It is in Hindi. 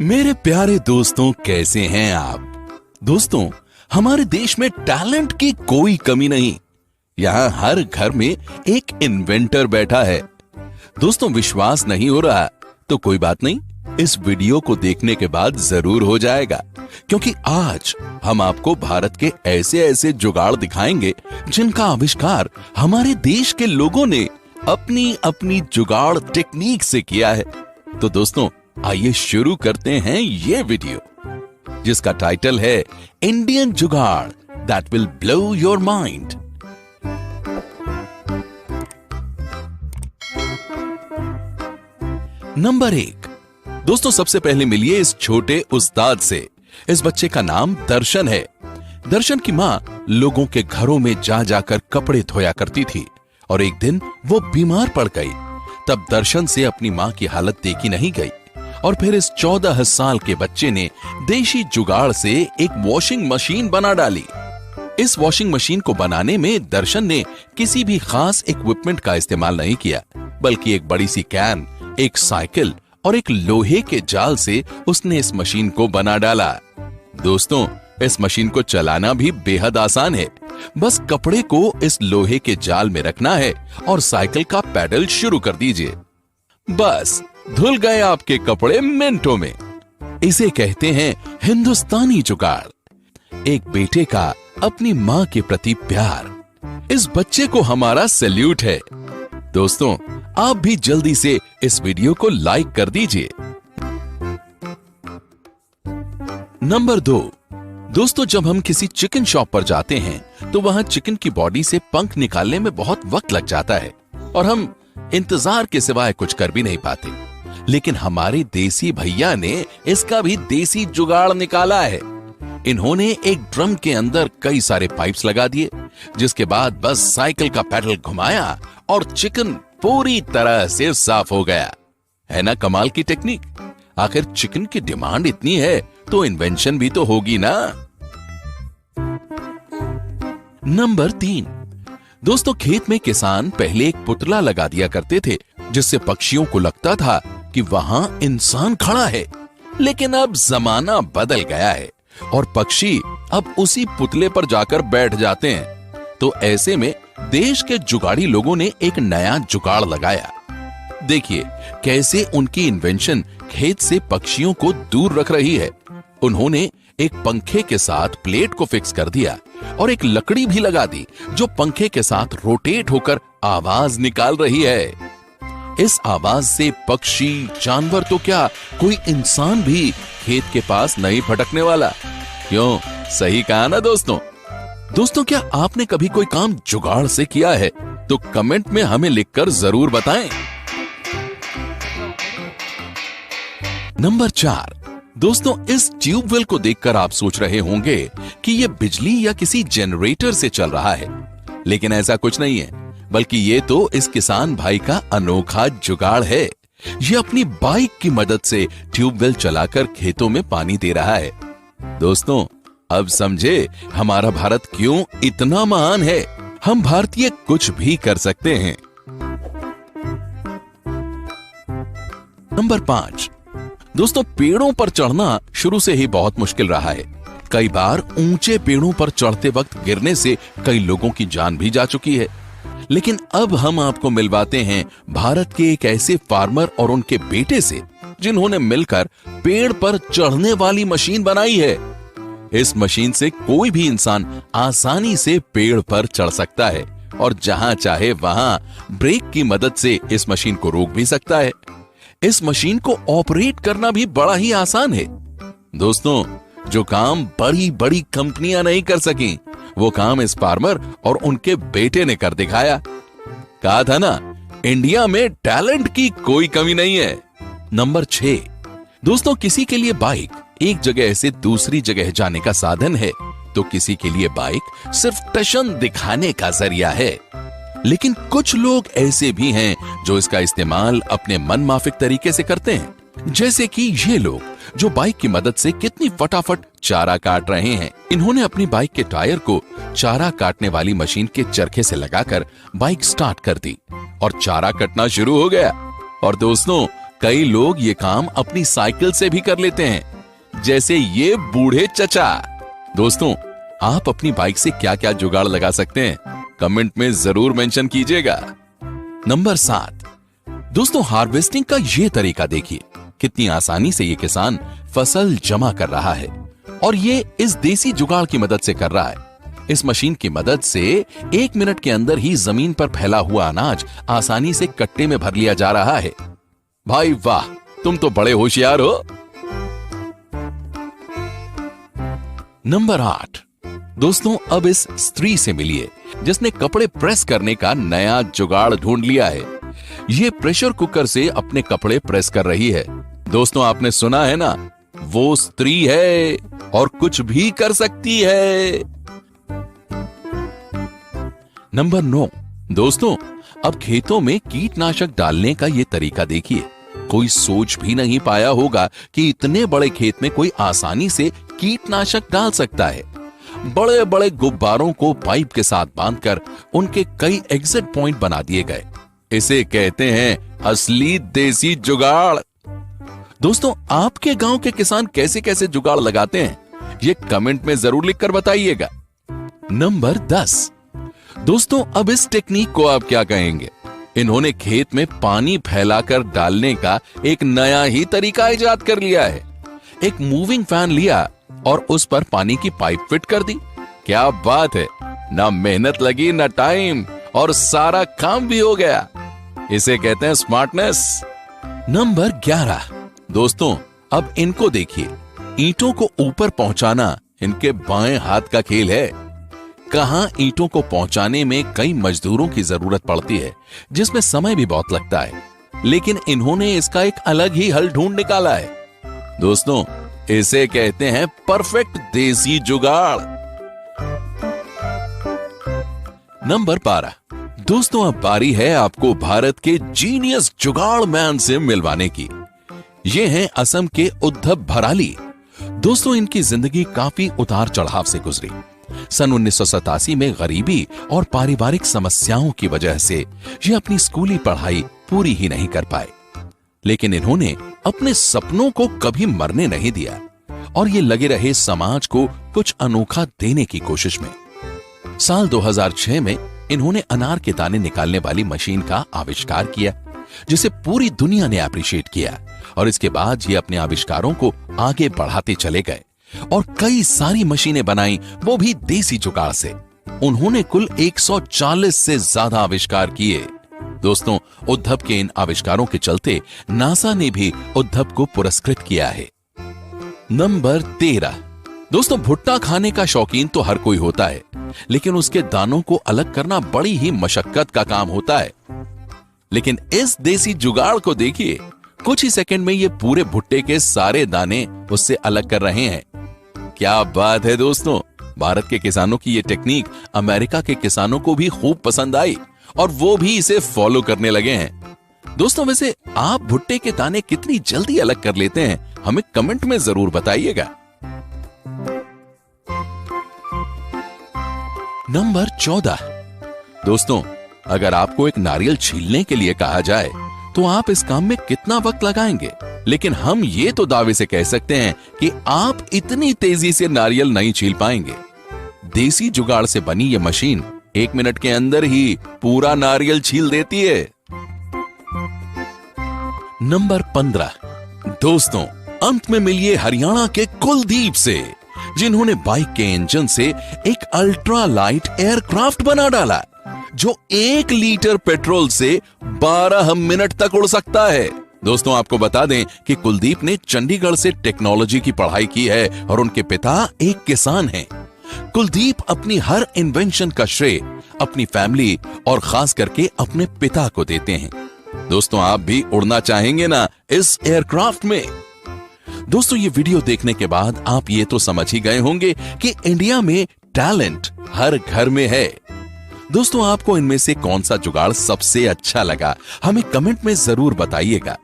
मेरे प्यारे दोस्तों, कैसे हैं आप? दोस्तों, हमारे देश में टैलेंट की कोई कमी नहीं। यहाँ हर घर में एक इन्वेंटर बैठा है। दोस्तों, विश्वास नहीं हो रहा तो कोई बात नहीं, इस वीडियो को देखने के बाद जरूर हो जाएगा, क्योंकि आज हम आपको भारत के ऐसे ऐसे जुगाड़ दिखाएंगे जिनका आविष्कार हमारे देश के लोगों ने अपनी अपनी जुगाड़ टेक्निक से किया है। तो दोस्तों, आइए शुरू करते हैं ये वीडियो, जिसका टाइटल है इंडियन जुगाड़ that will blow your mind. Number 1। दोस्तों, सबसे पहले मिलिए इस छोटे उस्ताद से। इस बच्चे का नाम दर्शन है। दर्शन की मां लोगों के घरों में जा जाकर कपड़े धोया करती थी और एक दिन वो बीमार पड़ गई। तब दर्शन से अपनी मां की हालत देखी नहीं गई और फिर इस 14 साल के बच्चे ने देशी जुगाड़ से एक वॉशिंग मशीन बना डाली। इस वॉशिंग मशीन को बनाने में दर्शन ने किसी भी खास इक्विपमेंट का इस्तेमाल नहीं किया, बल्कि एक बड़ी सी कैन, एक साइकिल और एक लोहे के जाल से उसने इस मशीन को बना डाला। दोस्तों, इस मशीन को चलाना भी बेहद आसान है। बस कपड़े को इस लोहे के जाल में रखना है और साइकिल का पैडल शुरू कर दीजिए। बस धुल गए आपके कपड़े मिनटों में। इसे कहते हैं हिंदुस्तानी जुगाड़। एक बेटे का अपनी मां के प्रति प्यार। इस बच्चे को हमारा सैल्यूट है। दोस्तों, आप भी जल्दी से इस वीडियो को लाइक कर दीजिए। नंबर 2। दोस्तों, जब हम किसी चिकन शॉप पर जाते हैं तो वहां चिकन की बॉडी से पंख निकालने में बहुत वक्त लग जाता है और हम इंतजार के सिवाय कुछ कर भी नहीं पाते। लेकिन हमारे देसी भैया ने इसका भी देसी जुगाड़ निकाला है। इन्होंने एक ड्रम के अंदर कई सारे पाइप्स लगा दिए, जिसके बाद बस साइकिल का पैडल घुमाया और चिकन पूरी तरह से साफ हो गया। है ना कमाल की टेक्निक? आखिर चिकन की डिमांड इतनी है तो इन्वेंशन भी तो होगी ना। नंबर 3। दोस्तों, खेत में किसान पहले एक पुतला लगा दिया करते थे, जिससे पक्षियों को लगता था कि वहां इंसान खड़ा है। लेकिन अब जमाना बदल गया है और पक्षी अब उसी पुतले पर जाकर बैठ जाते हैं। तो ऐसे में देश के जुगाड़ी लोगों ने एक नया जुगाड़ लगाया। देखिए कैसे उनकी इन्वेंशन खेत से पक्षियों को दूर रख रही है। उन्होंने एक पंखे के साथ प्लेट को फिक्स कर दिया और एक लकड़ी भी लगा दी, जो पंखे के साथ रोटेट होकर आवाज निकाल रही है। इस आवाज से पक्षी, जानवर तो क्या, कोई इंसान भी खेत के पास नहीं भटकने वाला। क्यों? सही कहा ना दोस्तों? दोस्तों, क्या आपने कभी कोई काम जुगाड़ से किया है? तो कमेंट में हमें लिखकर जरूर बताएं। नंबर 4। दोस्तों, इस ट्यूबवेल को देखकर आप सोच रहे होंगे कि यह बिजली या किसी जनरेटर से चल रहा है, लेकिन ऐसा कुछ नहीं है, बल्कि ये तो इस किसान भाई का अनोखा जुगाड़ है। ये अपनी बाइक की मदद से ट्यूबवेल चलाकर खेतों में पानी दे रहा है। दोस्तों, अब समझे हमारा भारत क्यों इतना महान है। हम भारतीय कुछ भी कर सकते हैं। नंबर 5। दोस्तों, पेड़ों पर चढ़ना शुरू से ही बहुत मुश्किल रहा है। कई बार ऊंचे पेड़ों पर चढ़ते वक्त गिरने से कई लोगों की जान भी जा चुकी है। लेकिन अब हम आपको मिलवाते हैं भारत के एक ऐसे फार्मर और उनके बेटे से, जिन्होंने मिलकर पेड़ पर चढ़ने वाली मशीन बनाई है। इस मशीन से कोई भी इंसान आसानी से पेड़ पर चढ़ सकता है और जहां चाहे वहां ब्रेक की मदद से इस मशीन को रोक भी सकता है। इस मशीन को ऑपरेट करना भी बड़ा ही आसान है। दोस्तों, जो काम बड़ी बड़ी कंपनियां नहीं कर सकी, वो काम इस फार्मर और उनके बेटे ने कर दिखाया। कहा था ना, इंडिया में टैलेंट की कोई कमी नहीं है। नंबर 6। दोस्तों, किसी के लिए बाइक एक जगह से दूसरी जगह जाने का साधन है, तो किसी के लिए बाइक सिर्फ टशन दिखाने का जरिया है। लेकिन कुछ लोग ऐसे भी हैं जो इसका इस्तेमाल अपने मनमाफिक तरीके से करते हैं, जैसे कि ये लोग जो बाइक की मदद से कितनी फटाफट चारा काट रहे हैं। इन्होंने अपनी बाइक के टायर को चारा काटने वाली मशीन के चरखे से लगाकर बाइक स्टार्ट कर दी और चारा कटना शुरू हो गया। और दोस्तों, कई लोग ये काम अपनी साइकिल से भी कर लेते हैं, जैसे ये बूढ़े चचा। दोस्तों, आप अपनी बाइक से क्या क्या जुगाड़ लगा सकते हैं, कमेंट में जरूर मेंशन कीजिएगा। नंबर 7, दोस्तों हार्वेस्टिंग का ये तरीका देखिए, कितनी आसानी से ये किसान फसल जमा कर रहा है, और ये इस देसी जुगाड़ की मदद से कर रहा है। इस मशीन की मदद से 1 मिनट के अंदर ही जमीन पर फैला हुआ अनाज आसानी से कट्टे में भर लिया जा रहा है। भाई वाह, तुम तो बड़े होशियार हो। नंबर 8, दोस्तों अब इस स्त्री से मिलिए जिसने कपड़े प्रेस करने का नया जुगाड़ ढूंढ लिया है। ये प्रेशर कुकर से अपने कपड़े प्रेस कर रही है। दोस्तों, आपने सुना है ना, वो स्त्री है और कुछ भी कर सकती है। नंबर 9, दोस्तों अब खेतों में कीटनाशक डालने का ये तरीका देखिए। कोई सोच भी नहीं पाया होगा कि इतने बड़े खेत में कोई आसानी से कीटनाशक डाल सकता है। बड़े बड़े गुब्बारों को पाइप के साथ बांधकर उनके कई एग्जिट पॉइंट बना दिए गए। इसे कहते हैं असली देसी जुगाड़। दोस्तों, आपके गांव के किसान कैसे कैसे जुगाड़ लगाते हैं, ये कमेंट में जरूर लिखकर बताइएगा। नंबर 10, दोस्तों अब इस टेक्निक को आप क्या कहेंगे? इन्होंने खेत में पानी फैलाकर डालने का एक नया ही तरीका इजाद कर लिया है। एक मूविंग फैन लिया और उस पर पानी की पाइप फिट कर दी। क्या बात है, ना मेहनत लगी ना टाइम, और सारा काम भी हो गया। इसे कहते हैं स्मार्टनेस। नंबर 11, दोस्तों अब इनको देखिए, ईंटों को ऊपर पहुंचाना इनके बाएं हाथ का खेल है। कहां ईंटों को पहुंचाने में कई मजदूरों की जरूरत पड़ती है, जिसमें समय भी बहुत लगता है, लेकिन इन्होंने इसका एक अलग ही हल ढूंढ निकाला है। दोस्तों, इसे कहते हैं परफेक्ट देसी जुगाड़। नंबर 12, दोस्तों अब बारी है आपको भारत के जीनियस जुगाड़ मैन से मिलवाने की। ये हैं असम के उद्धव भराली। दोस्तों, इनकी जिंदगी काफी उतार चढ़ाव से गुजरी। सन 1987 में गरीबी और पारिवारिक समस्याओं की वजह से ये अपनी स्कूली पढ़ाई पूरी ही नहीं कर पाए, लेकिन इन्होंने अपने सपनों को कभी मरने नहीं दिया और ये लगे रहे समाज को कुछ अनोखा देने की कोशिश में। साल 2006 में इन्होंने अनार के दाने निकालने वाली मशीन का आविष्कार किया, जिसे पूरी दुनिया ने अप्रिशिएट किया, और इसके बाद ये अपने आविष्कारों को आगे बढ़ाते चले गए और कई सारी मशीनें बनाई, वो भी देसी जुगाड़ से। उन्होंने कुल 140 से ज्यादा आविष्कार किए। दोस्तों, उद्धव के इन आविष्कारों के चलते नासा ने भी उद्धव को पुरस्कृत किया है। नंबर 13, दोस्तों भुट्टा खाने का शौकीन तो हर कोई होता है, लेकिन उसके दानों को अलग करना बड़ी ही मशक्कत का काम होता है। लेकिन इस देसी जुगाड़ को देखिए, कुछ ही सेकंड में ये पूरे भुट्टे के सारे दाने उससे अलग कर रहे हैं। क्या बात है दोस्तों, भारत के किसानों की ये टेक्निक अमेरिका के किसानों को भी खूब पसंद आई और वो भी इसे फॉलो करने लगे हैं। दोस्तों, वैसे आप भुट्टे के दाने कितनी जल्दी अलग कर लेते हैं, हमें कमेंट में जरूर बताइएगा। नंबर 14, दोस्तों अगर आपको एक नारियल छीलने के लिए कहा जाए तो आप इस काम में कितना वक्त लगाएंगे? लेकिन हम ये तो दावे से कह सकते हैं कि आप इतनी तेजी से नारियल नहीं छील पाएंगे। देसी जुगाड़ से बनी ये मशीन 1 मिनट के अंदर ही पूरा नारियल छील देती है। नंबर 15, दोस्तों अंत में मिलिए हरियाणा के कुलदीप से, जिन्होंने बाइक के इंजन से एक अल्ट्रा लाइट एयरक्राफ्ट बना डाला जो 1 लीटर पेट्रोल से 12 मिनट तक उड़ सकता है। दोस्तों आपको बता दें कि कुलदीप ने चंडीगढ़ से टेक्नोलॉजी की पढ़ाई की है और उनके पिता एक किसान हैं। कुलदीप अपनी हर इन्वेंशन का श्रेय अपनी फैमिली और खास करके अपने पिता को देते हैं। दोस्तों आप भी उड़ना चाहेंगे ना इस एयरक्राफ्ट में? दोस्तों ये वीडियो देखने के बाद आप ये तो समझ ही गए होंगे कि इंडिया में टैलेंट हर घर में है। दोस्तों आपको इनमें से कौन सा जुगाड़ सबसे अच्छा लगा, हमें कमेंट में जरूर बताइएगा।